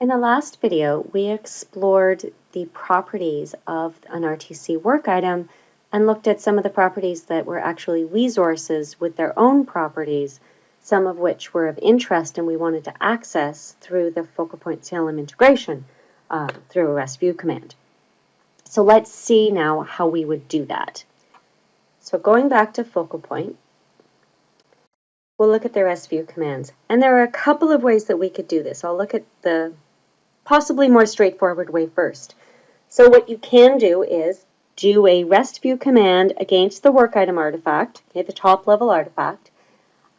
In the last video, we explored the properties of an RTC work item and looked at some of the properties that were actually resources with their own properties, some of which were of interest and we wanted to access through the Focal Point-CLM integration through a REST view command. So let's see now how we would do that. So going back to Focal Point, we'll look at the REST view commands. And there are a couple of ways that we could do this. I'll look at the possibly more straightforward way first. So what you can do is do a REST view command against the work item artifact, okay, the top level artifact,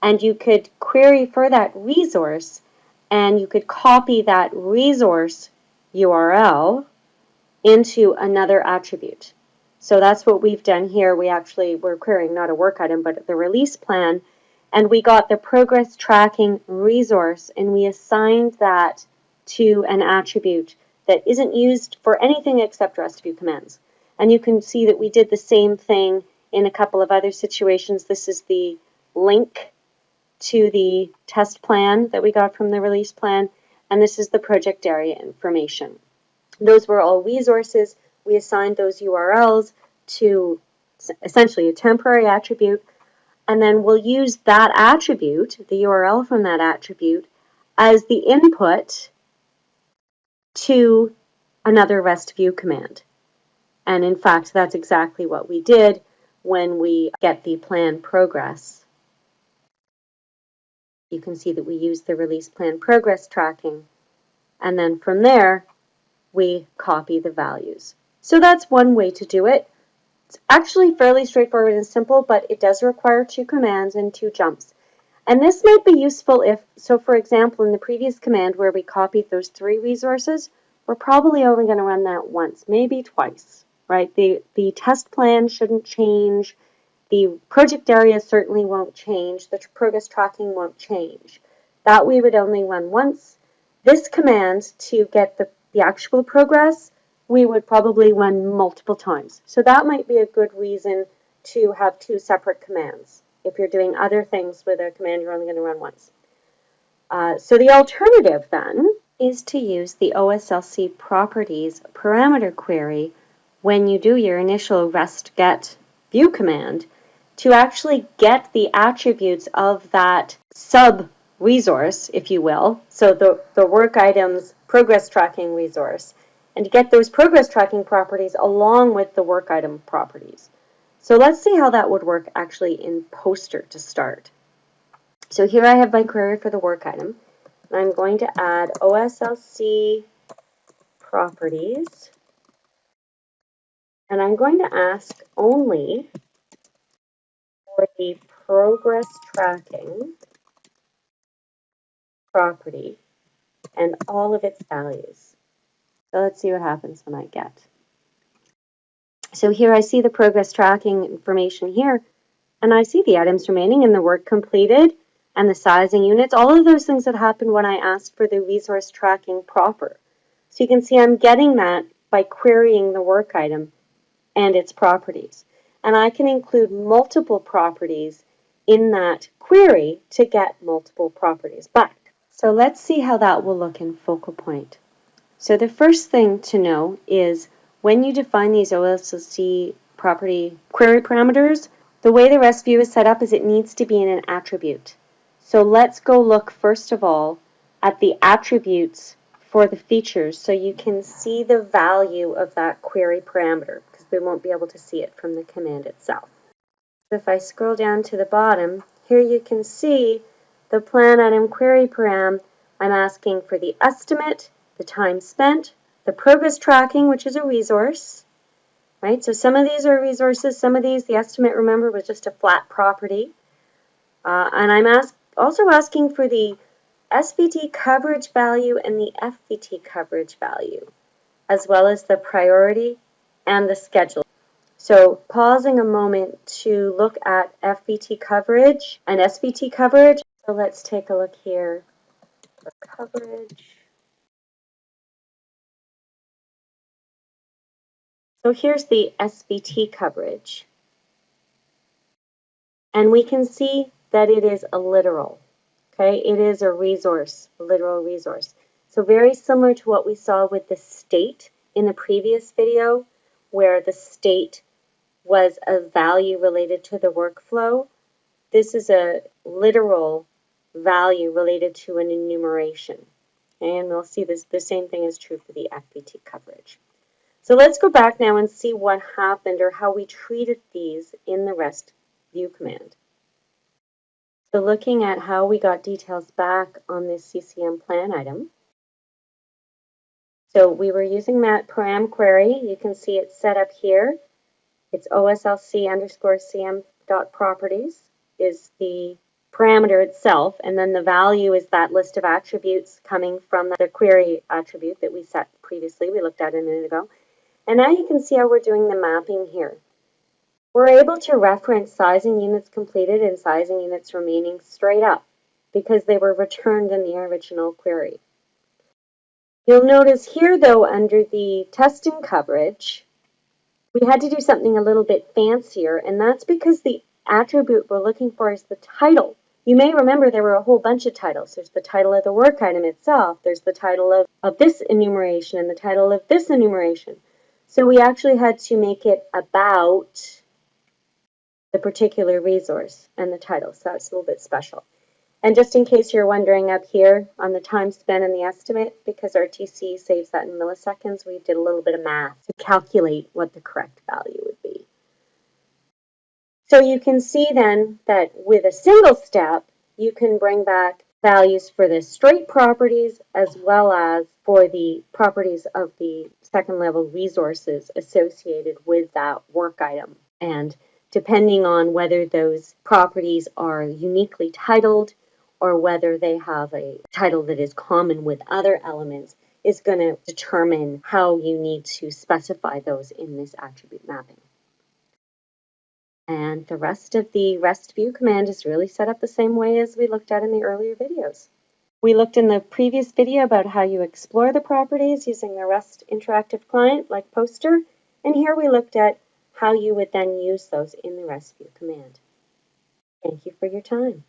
and you could query for that resource and you could copy that resource URL into another attribute. So that's what we've done here. We're querying not a work item but the release plan, and we got the progress tracking resource and we assigned that to an attribute that isn't used for anything except REST view commands. And you can see that we did the same thing in a couple of other situations. This is the link to the test plan that we got from the release plan, and this is the project area information. Those were all resources. We assigned those URLs to essentially a temporary attribute, and then we'll use that attribute, the URL from that attribute, as the input to another REST view command. And in fact, that's exactly what we did when we get the plan progress. You can see that we used the release plan progress tracking, and then from there, we copy the values. So that's one way to do it. It's actually fairly straightforward and simple, but it does require 2 commands and 2 jumps. And this might be useful if, so for example, in the previous command where we copied those 3 resources, we're probably only going to run that once, maybe twice, right? The test plan shouldn't change. The project area certainly won't change. The progress tracking won't change. That we would only run once. This command, to get the actual progress, we would probably run multiple times. So that might be a good reason to have 2 separate commands. If you're doing other things with a command, you're only going to run once. So the alternative then is to use the OSLC properties parameter query when you do your initial REST get view command to actually get the attributes of that sub resource, if you will, so the work items progress tracking resource, and to get those progress tracking properties along with the work item properties. So let's see how that would work actually in Poster to start. So here I have my query for the work item. I'm going to add OSLC properties, and I'm going to ask only for the progress tracking property and all of its values. So let's see what happens when I get. So here I see the progress tracking information here, and I see the items remaining and the work completed and the sizing units, all of those things that happened when I asked for the resource tracking proper. So you can see I'm getting that by querying the work item and its properties. And I can include multiple properties in that query to get multiple properties back. So let's see how that will look in Focal Point. So the first thing to know is when you define these OSLC property query parameters, the way the REST view is set up is it needs to be in an attribute. So let's go look first of all at the attributes for the features so you can see the value of that query parameter, because we won't be able to see it from the command itself. So if I scroll down to the bottom, here you can see the plan item query param. I'm asking for the estimate, the time spent, the progress tracking, which is a resource, right? So some of these are resources, some of these, the estimate, remember, was just a flat property. And I'm also asking for the SVT coverage value and the FVT coverage value, as well as the priority and the schedule. So pausing a moment to look at FVT coverage and SVT coverage. So let's take a look here for coverage. So here's the SVT coverage. And we can see that it is a literal. Okay, it is a resource, a literal resource. So very similar to what we saw with the state in the previous video, where the state was a value related to the workflow. This is a literal value related to an enumeration. And we'll see this, the same thing is true for the FPT coverage. So let's go back now and see what happened or how we treated these in the REST view command. So looking at how we got details back on this CCM plan item. So we were using that param query. You can see it's set up here. It's OSLC_CM.properties is the parameter itself, and then the value is that list of attributes coming from the query attribute that we set previously, we looked at a minute ago. And now you can see how we're doing the mapping here. We're able to reference sizing units completed and sizing units remaining straight up because they were returned in the original query. You'll notice here, though, under the testing coverage, we had to do something a little bit fancier, and that's because the attribute we're looking for is the title. You may remember there were a whole bunch of titles. There's the title of the work item itself, there's the title of this enumeration, and the title of this enumeration. So we actually had to make it about the particular resource and the title, so that's a little bit special. And just in case you're wondering up here on the time spent and the estimate, because RTC saves that in milliseconds, we did a little bit of math to calculate what the correct value would be. So you can see then that with a single step, you can bring back values for the straight properties as well as for the properties of the second level resources associated with that work item. And depending on whether those properties are uniquely titled or whether they have a title that is common with other elements, is going to determine how you need to specify those in this attribute mapping. And the rest of the REST view command is really set up the same way as we looked at in the earlier videos. We looked in the previous video about how you explore the properties using the REST interactive client like Poster, and here we looked at how you would then use those in the REST view command. Thank you for your time.